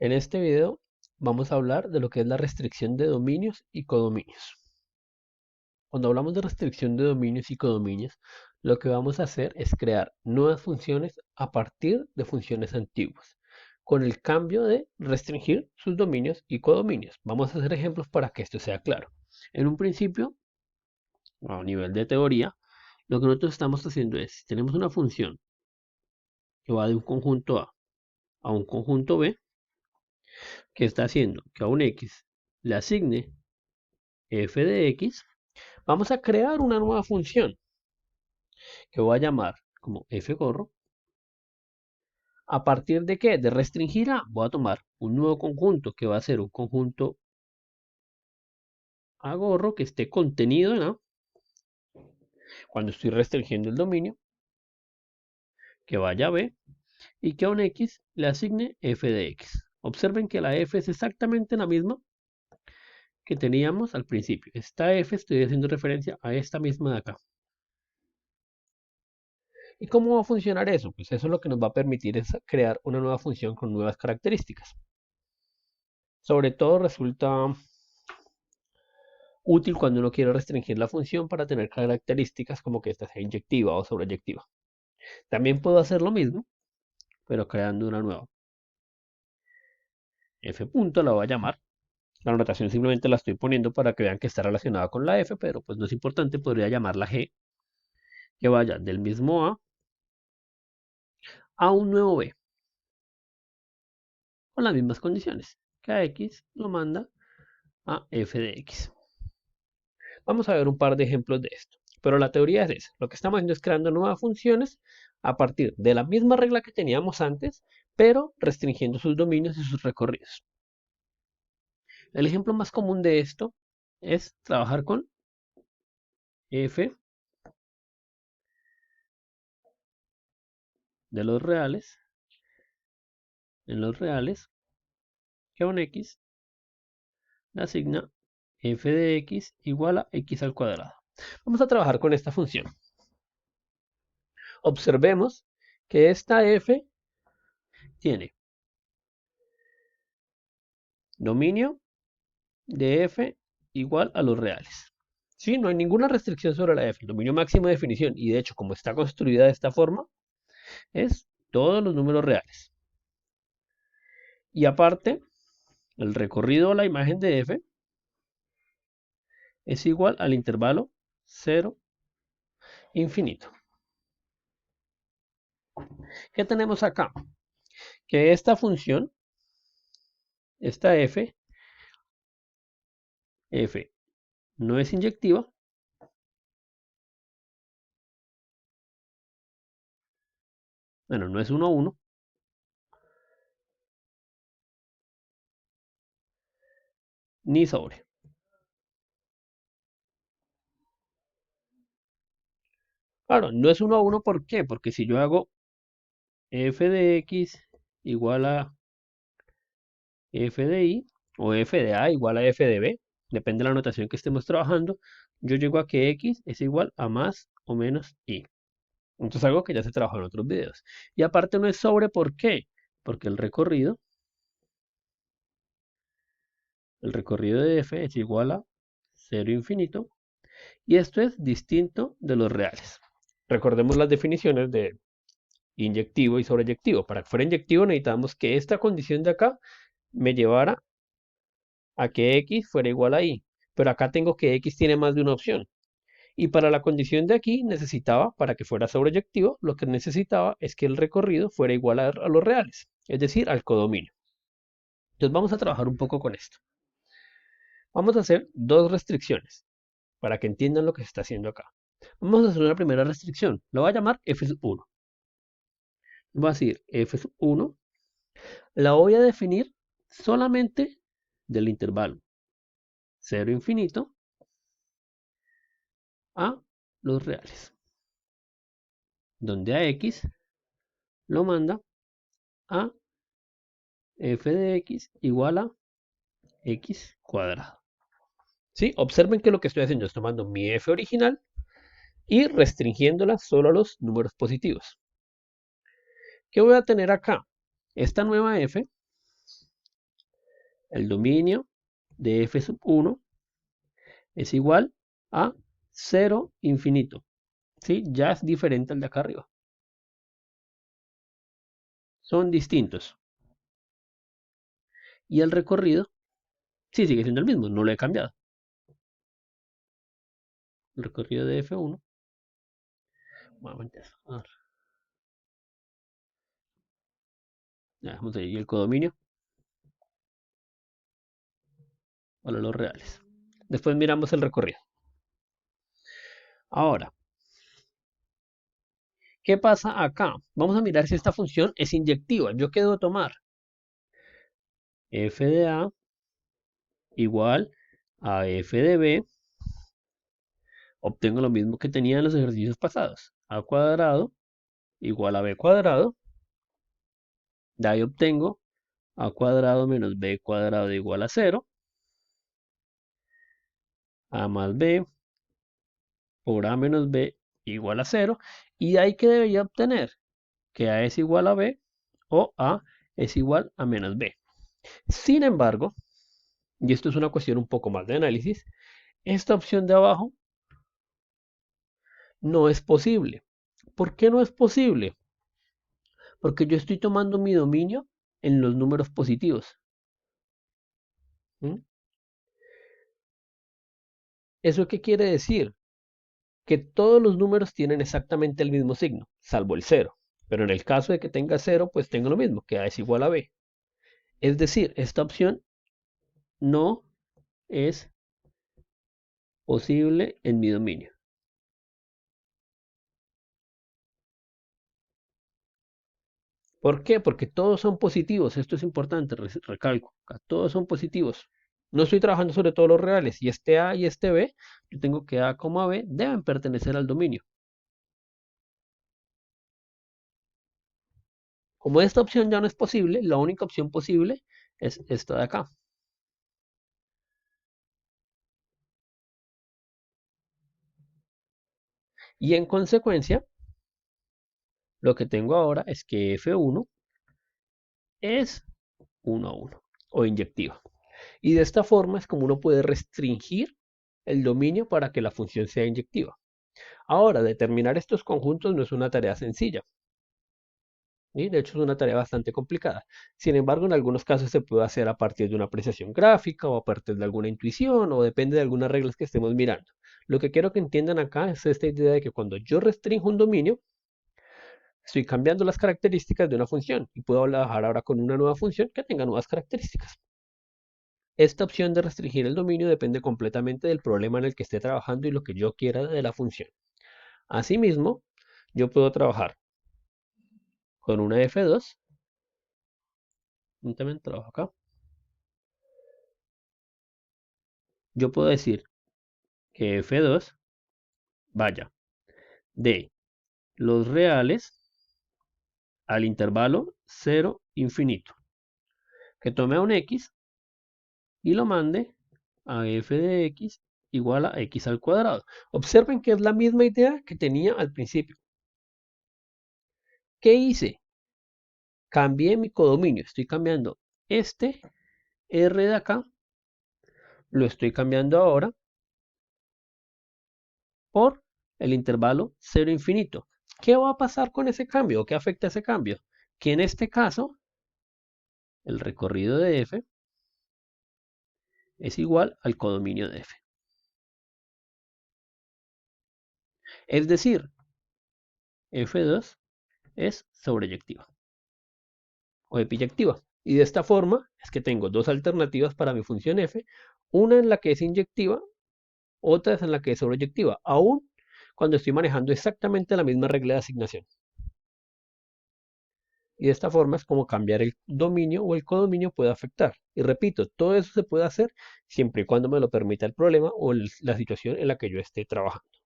En este video vamos a hablar de lo que es la restricción de dominios y codominios. Cuando hablamos de restricción de dominios y codominios, lo que vamos a hacer es crear nuevas funciones a partir de funciones antiguas, con el cambio de restringir sus dominios y codominios. Vamos a hacer ejemplos para que esto sea claro. En un principio, a nivel de teoría, lo que nosotros estamos haciendo es, si tenemos una función que va de un conjunto a un conjunto B, que está haciendo que a un X le asigne f de X, vamos a crear una nueva función que voy a llamar como fgorro. ¿A partir de qué? De restringir a. Voy a tomar un nuevo conjunto que va a ser un conjunto a gorro que esté contenido en A. Cuando estoy restringiendo el dominio, que vaya a B y que a un X le asigne f de X. Observen que la f es exactamente la misma que teníamos al principio. Esta f estoy haciendo referencia a esta misma de acá. ¿Y cómo va a funcionar eso? Pues eso lo que nos va a permitir es crear una nueva función con nuevas características. Sobre todo resulta útil cuando uno quiere restringir la función para tener características como que esta sea inyectiva o sobreyectiva. También puedo hacer lo mismo, pero creando una nueva. F punto la voy a llamar. La notación simplemente la estoy poniendo para que vean que está relacionada con la F, pero pues no es importante, podría llamarla G, que vaya del mismo a un nuevo B, con las mismas condiciones, que a X lo manda a F de X. Vamos a ver un par de ejemplos de esto. Pero la teoría es esa. Lo que estamos haciendo es creando nuevas funciones a partir de la misma regla que teníamos antes, pero restringiendo sus dominios y sus recorridos. El ejemplo más común de esto es trabajar con f de los reales en los reales que a un x le asigna f de x igual a x al cuadrado. Vamos a trabajar con esta función. Observemos que esta f tiene dominio de f igual a los reales. ¿Sí? No hay ninguna restricción sobre la f. El dominio máximo de definición, y de hecho como está construida de esta forma, es todos los números reales. Y aparte, el recorrido a la imagen de f es igual al intervalo 0, infinito. ¿Qué tenemos acá? Que esta función, esta f no es inyectiva, bueno, no es 1 a 1, ni sobre. Claro, no es 1 a 1, ¿por qué? Porque si yo hago f de x igual a f de y, o f de a igual a f de b, depende de la notación que estemos trabajando, yo llego a que x es igual a más o menos y. Entonces algo que ya se trabajó en otros videos. Y aparte no es sobre, ¿por qué? Porque el recorrido de f es igual a 0 infinito, y esto es distinto de los reales. Recordemos las definiciones de inyectivo y sobreyectivo. Para que fuera inyectivo necesitamos que esta condición de acá me llevara a que x fuera igual a y. Pero acá tengo que x tiene más de una opción. Y para la condición de aquí necesitaba, para que fuera sobreyectivo, lo que necesitaba es que el recorrido fuera igual a los reales, es decir, al codominio. Entonces vamos a trabajar un poco con esto. Vamos a hacer dos restricciones para que entiendan lo que se está haciendo acá. Vamos a hacer una primera restricción. Lo voy a llamar f1. Voy a decir f1. La voy a definir solamente del intervalo 0 infinito a los reales, donde a x lo manda a f de x igual a x cuadrado. ¿Sí? Observen que lo que estoy haciendo es tomando mi f original y restringiéndola solo a los números positivos. ¿Qué voy a tener acá? Esta nueva f el dominio de f sub 1 es igual a 0 infinito. ¿Sí? Ya es diferente al de acá arriba. Son distintos. Y el recorrido, sí, sigue siendo el mismo, no lo he cambiado. El recorrido de F1. Vamos a empezar. Ya, vamos a ir el codominio. Valores reales. Después miramos el recorrido. Ahora, ¿qué pasa acá? Vamos a mirar si esta función es inyectiva. Yo qué debo tomar. F de A igual a F de B. Obtengo lo mismo que tenía en los ejercicios pasados. A cuadrado igual a B cuadrado. De ahí obtengo A cuadrado menos B cuadrado igual a 0. A más B por A menos B igual a 0. Y de ahí que debería obtener que A es igual a B o A es igual a menos B. Sin embargo, y esto es una cuestión un poco más de análisis, esta opción de abajo no es posible. ¿Por qué no es posible? Porque yo estoy tomando mi dominio en los números positivos. ¿Mm? ¿Eso qué quiere decir? Que todos los números tienen exactamente el mismo signo, salvo el 0. Pero en el caso de que tenga 0, pues tengo lo mismo, que A es igual a B. Es decir, esta opción no es posible en mi dominio. ¿Por qué? Porque todos son positivos. Esto es importante, recalco. Todos son positivos. No estoy trabajando sobre todos los reales. Y este A y este B, yo tengo que A, B deben pertenecer al dominio. Como esta opción ya no es posible, la única opción posible es esta de acá. Y en consecuencia, lo que tengo ahora es que F1 es 1 a 1 o inyectiva. Y de esta forma es como uno puede restringir el dominio para que la función sea inyectiva. Ahora, determinar estos conjuntos no es una tarea sencilla. ¿Sí? De hecho, es una tarea bastante complicada. Sin embargo, en algunos casos se puede hacer a partir de una apreciación gráfica o a partir de alguna intuición o depende de algunas reglas que estemos mirando. Lo que quiero que entiendan acá es esta idea de que cuando yo restringo un dominio, estoy cambiando las características de una función y puedo trabajar ahora con una nueva función que tenga nuevas características. Esta opción de restringir el dominio depende completamente del problema en el que esté trabajando y lo que yo quiera de la función. Asimismo, yo puedo trabajar con una F2. También trabajo acá. Yo puedo decir que F2 vaya de los reales al intervalo 0 infinito. Que tome a un X y lo mande a f de x igual a x al cuadrado. Observen que es la misma idea que tenía al principio. ¿Qué hice? Cambié mi codominio. Estoy cambiando este R de acá. Lo estoy cambiando ahora por el intervalo 0 infinito. ¿Qué va a pasar con ese cambio? ¿Qué afecta ese cambio? Que en este caso, el recorrido de f es igual al codominio de f. Es decir, f2 es sobreyectiva o epiyectiva. Y de esta forma es que tengo dos alternativas para mi función f, una en la que es inyectiva, otra es en la que es sobreyectiva, aún cuando estoy manejando exactamente la misma regla de asignación. Y de esta forma es como cambiar el dominio o el codominio puede afectar. Y repito, todo eso se puede hacer siempre y cuando me lo permita el problema o la situación en la que yo esté trabajando.